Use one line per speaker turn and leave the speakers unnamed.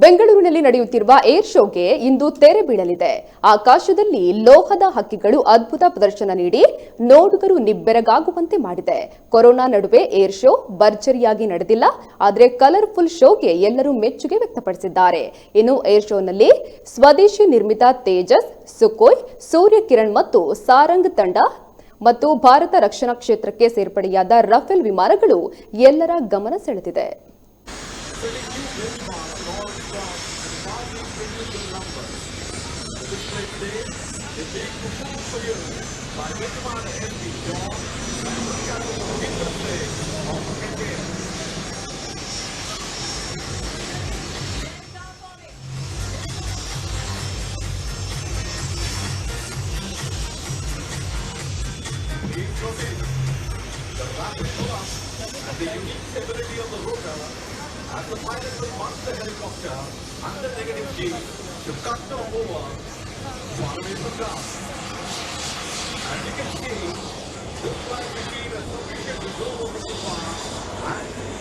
ಬೆಂಗಳೂರಿನಲ್ಲಿ ನಡೆಯುತ್ತಿರುವ ಏರ್ ಶೋಗೆ ಇಂದು ತೆರೆ ಬೀಳಲಿದೆ. ಆಕಾಶದಲ್ಲಿ ಲೋಹದ ಹಕ್ಕಿಗಳು ಅದ್ಭುತ ಪ್ರದರ್ಶನ ನೀಡಿ ನೋಡುಗರು ನಿಬ್ಬೆರಗಾಗುವಂತೆ ಮಾಡಿದೆ. ಕೊರೋನಾ ನಡುವೆ ಏರ್ ಶೋ ಭರ್ಜರಿಯಾಗಿ ನಡೆದಿಲ್ಲ, ಆದರೆ ಕಲರ್ಫುಲ್ ಶೋಗೆ ಎಲ್ಲರೂ ಮೆಚ್ಚುಗೆ ವ್ಯಕ್ತಪಡಿಸಿದ್ದಾರೆ. ಇನ್ನು ಏರ್ ಶೋನಲ್ಲಿ ಸ್ವದೇಶಿ ನಿರ್ಮಿತ ತೇಜಸ್, ಸುಖೋಯ್, ಸೂರ್ಯ ಕಿರಣ್ ಮತ್ತು ಸಾರಂಗ್ ತಂಡ ಮತ್ತು ಭಾರತ ರಕ್ಷಣಾ ಕ್ಷೇತ್ರಕ್ಕೆ ಸೇರ್ಪಡೆಯಾದ ರಫೇಲ್ ವಿಮಾನಗಳು ಎಲ್ಲರ ಗಮನ ಸೆಳೆದಿದೆ.
The rapid pull-up and the unique stability of the rotor as the pilot will march the helicopter under negative G to cut the over far away from ground. As you can see, this flight machine has sufficient to go over the bar and